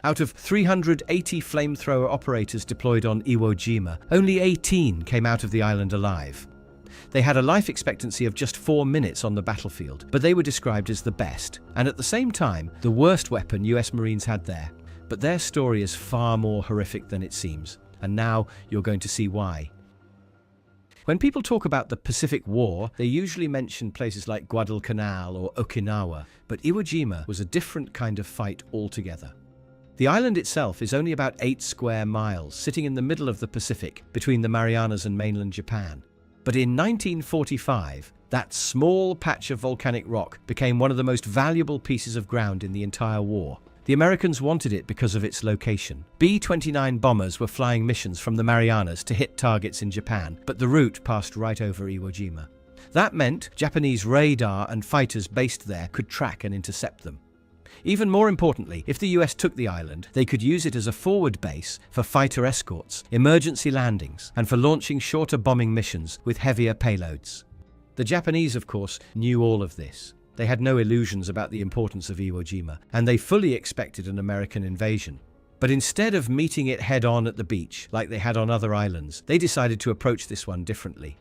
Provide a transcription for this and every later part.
Out of 380 flamethrower operators deployed on Iwo Jima, only 18 came out of the island alive. They had a life expectancy of just 4 minutes on the battlefield, but they were described as the best, and at the same time, the worst weapon US Marines had there. But their story is far more horrific than it seems, and now you're going to see why. When people talk about the Pacific War, they usually mention places like Guadalcanal or Okinawa, but Iwo Jima was a different kind of fight altogether. The island itself is only about 8 square miles, sitting in the middle of the Pacific, between the Marianas and mainland Japan. But in 1945, that small patch of volcanic rock became one of the most valuable pieces of ground in the entire war. The Americans wanted it because of its location. B-29 bombers were flying missions from the Marianas to hit targets in Japan, but the route passed right over Iwo Jima. That meant Japanese radar and fighters based there could track and intercept them. Even more importantly, if the US took the island, they could use it as a forward base for fighter escorts, emergency landings, and for launching shorter bombing missions with heavier payloads. The Japanese, of course, knew all of this. They had no illusions about the importance of Iwo Jima, and they fully expected an American invasion. But instead of meeting it head-on at the beach, like they had on other islands, they decided to approach this one differently.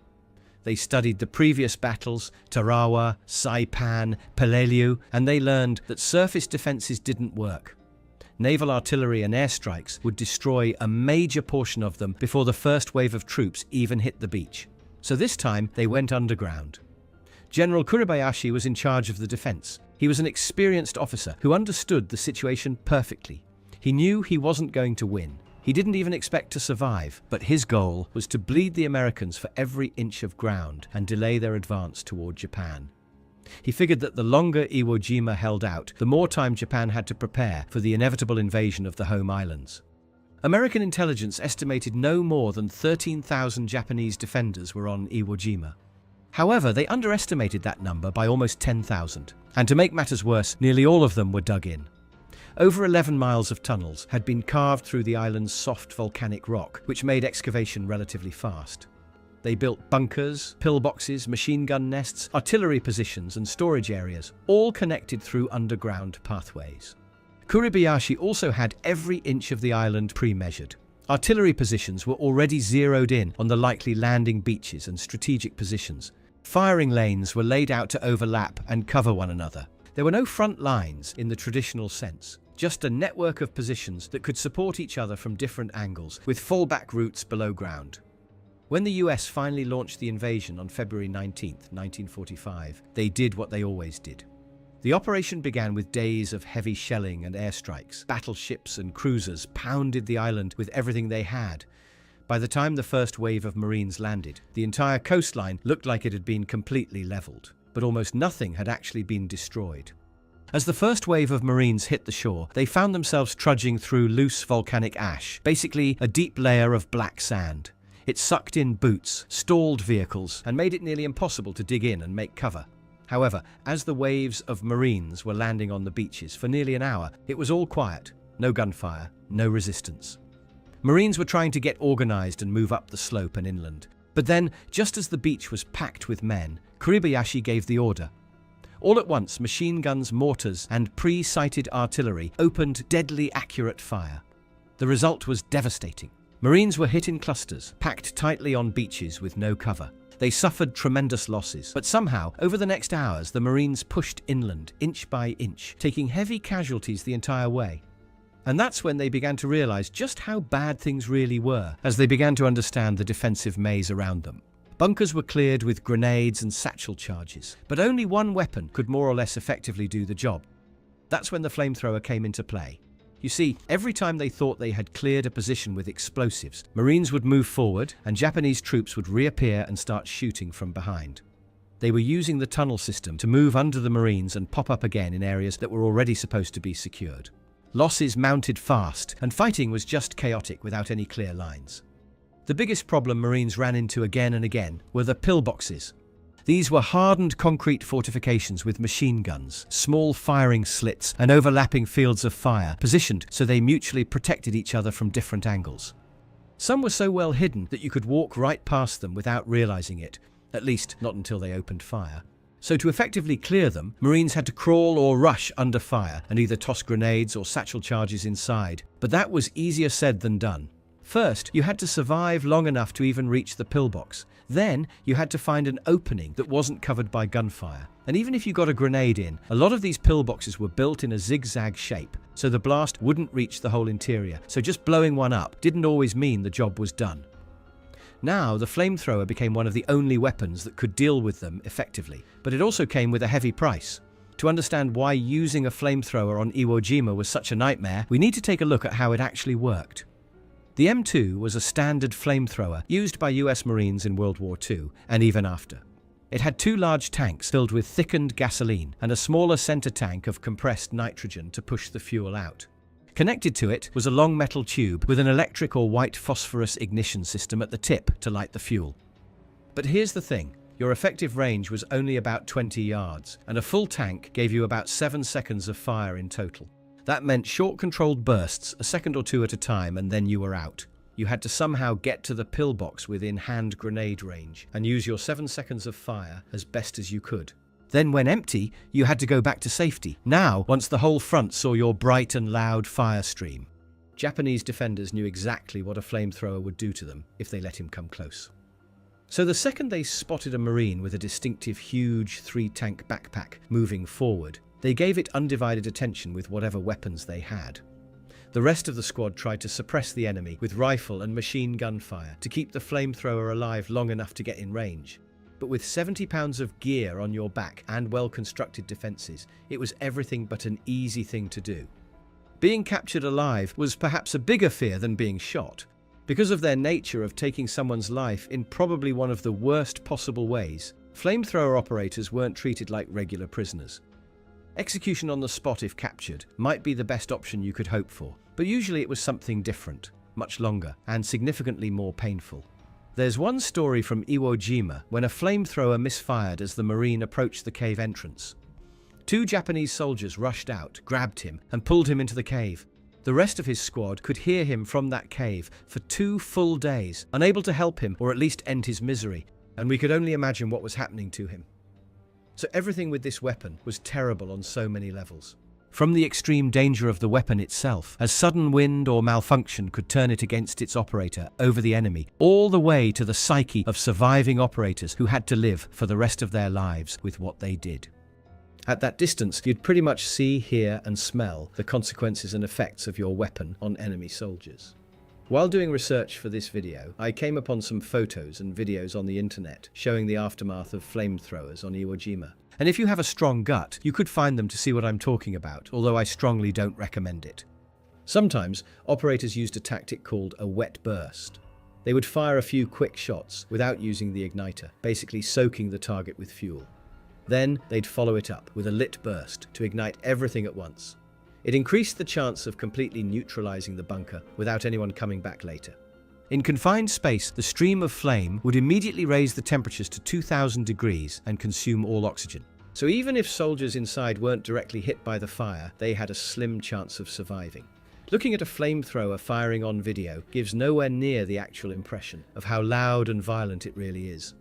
They studied the previous battles, Tarawa, Saipan, Peleliu, and they learned that surface defenses didn't work. Naval artillery and airstrikes would destroy a major portion of them before the first wave of troops even hit the beach. So this time, they went underground. General Kuribayashi was in charge of the defense. He was an experienced officer who understood the situation perfectly. He knew he wasn't going to win. He didn't even expect to survive, but his goal was to bleed the Americans for every inch of ground and delay their advance toward Japan. He figured that the longer Iwo Jima held out, the more time Japan had to prepare for the inevitable invasion of the home islands. American intelligence estimated no more than 13,000 Japanese defenders were on Iwo Jima. However, they underestimated that number by almost 10,000. And to make matters worse, nearly all of them were dug in. Over 11 miles of tunnels had been carved through the island's soft volcanic rock, which made excavation relatively fast. They built bunkers, pillboxes, machine gun nests, artillery positions and storage areas, all connected through underground pathways. Kuribayashi also had every inch of the island pre-measured. Artillery positions were already zeroed in on the likely landing beaches and strategic positions. Firing lanes were laid out to overlap and cover one another. There were no front lines in the traditional sense, just a network of positions that could support each other from different angles, with fallback routes below ground. When the US finally launched the invasion on February 19, 1945, they did what they always did. The operation began with days of heavy shelling and airstrikes. Battleships and cruisers pounded the island with everything they had. By the time the first wave of Marines landed, the entire coastline looked like it had been completely leveled, but almost nothing had actually been destroyed. As the first wave of Marines hit the shore, they found themselves trudging through loose volcanic ash, basically a deep layer of black sand. It sucked in boots, stalled vehicles, and made it nearly impossible to dig in and make cover. However, as the waves of Marines were landing on the beaches for nearly an hour, it was all quiet. No gunfire, no resistance. Marines were trying to get organized and move up the slope and inland. But then, just as the beach was packed with men, Kuribayashi gave the order. All at once, machine guns, mortars, and pre-sighted artillery opened deadly accurate fire. The result was devastating. Marines were hit in clusters, packed tightly on beaches with no cover. They suffered tremendous losses, but somehow, over the next hours, the Marines pushed inland, inch by inch, taking heavy casualties the entire way. And that's when they began to realize just how bad things really were, as they began to understand the defensive maze around them. Bunkers were cleared with grenades and satchel charges, but only one weapon could more or less effectively do the job. That's when the flamethrower came into play. You see, every time they thought they had cleared a position with explosives, Marines would move forward and Japanese troops would reappear and start shooting from behind. They were using the tunnel system to move under the Marines and pop up again in areas that were already supposed to be secured. Losses mounted fast, and fighting was just chaotic without any clear lines. The biggest problem Marines ran into again and again were the pillboxes. These were hardened concrete fortifications with machine guns, small firing slits, and overlapping fields of fire, positioned so they mutually protected each other from different angles. Some were so well hidden that you could walk right past them without realizing it, at least not until they opened fire. So to effectively clear them, Marines had to crawl or rush under fire and either toss grenades or satchel charges inside. But that was easier said than done. First, you had to survive long enough to even reach the pillbox. Then, you had to find an opening that wasn't covered by gunfire. And even if you got a grenade in, a lot of these pillboxes were built in a zigzag shape, so the blast wouldn't reach the whole interior. So just blowing one up didn't always mean the job was done. Now, the flamethrower became one of the only weapons that could deal with them effectively, but it also came with a heavy price. To understand why using a flamethrower on Iwo Jima was such a nightmare, we need to take a look at how it actually worked. The M2 was a standard flamethrower used by US Marines in World War II and even after. It had two large tanks filled with thickened gasoline and a smaller center tank of compressed nitrogen to push the fuel out. Connected to it was a long metal tube with an electric or white phosphorus ignition system at the tip to light the fuel. But here's the thing, your effective range was only about 20 yards, and a full tank gave you about 7 seconds of fire in total. That meant short controlled bursts, a second or two at a time, and then you were out. You had to somehow get to the pillbox within hand grenade range and use your 7 seconds of fire as best as you could. Then when empty, you had to go back to safety. Now, once the whole front saw your bright and loud fire stream. Japanese defenders knew exactly what a flamethrower would do to them if they let him come close. So the second they spotted a Marine with a distinctive huge 3-tank backpack moving forward, they gave it undivided attention with whatever weapons they had. The rest of the squad tried to suppress the enemy with rifle and machine gun fire to keep the flamethrower alive long enough to get in range. But with 70 pounds of gear on your back and well-constructed defences, it was everything but an easy thing to do. Being captured alive was perhaps a bigger fear than being shot. Because of their nature of taking someone's life in probably one of the worst possible ways, flamethrower operators weren't treated like regular prisoners. Execution on the spot if captured might be the best option you could hope for, but usually it was something different, much longer, and significantly more painful. There's one story from Iwo Jima when a flamethrower misfired as the Marine approached the cave entrance. 2 Japanese soldiers rushed out, grabbed him, and pulled him into the cave. The rest of his squad could hear him from that cave for 2 full days, unable to help him or at least end his misery, and we could only imagine what was happening to him. So everything with this weapon was terrible on so many levels. From the extreme danger of the weapon itself, as sudden wind or malfunction could turn it against its operator over the enemy, all the way to the psyche of surviving operators who had to live for the rest of their lives with what they did. At that distance, you'd pretty much see, hear, and smell the consequences and effects of your weapon on enemy soldiers. While doing research for this video, I came upon some photos and videos on the internet showing the aftermath of flamethrowers on Iwo Jima. And if you have a strong gut, you could find them to see what I'm talking about, although I strongly don't recommend it. Sometimes, operators used a tactic called a wet burst. They would fire a few quick shots without using the igniter, basically soaking the target with fuel. Then, they'd follow it up with a lit burst to ignite everything at once. It increased the chance of completely neutralizing the bunker without anyone coming back later. In confined space, the stream of flame would immediately raise the temperatures to 2000 degrees and consume all oxygen. So even if soldiers inside weren't directly hit by the fire, they had a slim chance of surviving. Looking at a flamethrower firing on video gives nowhere near the actual impression of how loud and violent it really is.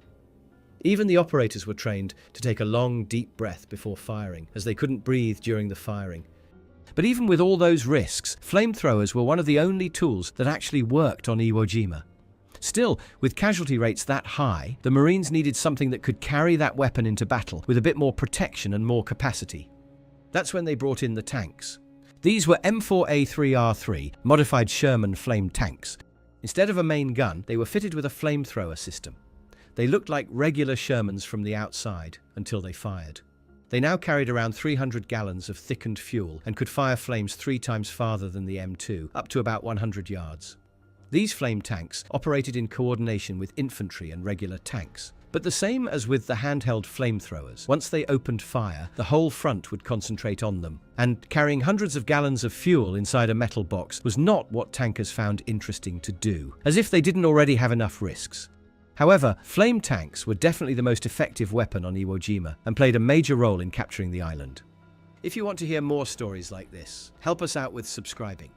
Even the operators were trained to take a long, deep breath before firing, as they couldn't breathe during the firing. But even with all those risks, flamethrowers were one of the only tools that actually worked on Iwo Jima. Still, with casualty rates that high, the Marines needed something that could carry that weapon into battle with a bit more protection and more capacity. That's when they brought in the tanks. These were M4A3R3, modified Sherman flame tanks. Instead of a main gun, they were fitted with a flamethrower system. They looked like regular Shermans from the outside until they fired. They now carried around 300 gallons of thickened fuel and could fire flames 3 times farther than the M2, up to about 100 yards. These flame tanks operated in coordination with infantry and regular tanks. But the same as with the handheld flamethrowers, once they opened fire, the whole front would concentrate on them. And carrying hundreds of gallons of fuel inside a metal box was not what tankers found interesting to do, as if they didn't already have enough risks. However, flame tanks were definitely the most effective weapon on Iwo Jima and played a major role in capturing the island. If you want to hear more stories like this, help us out with subscribing.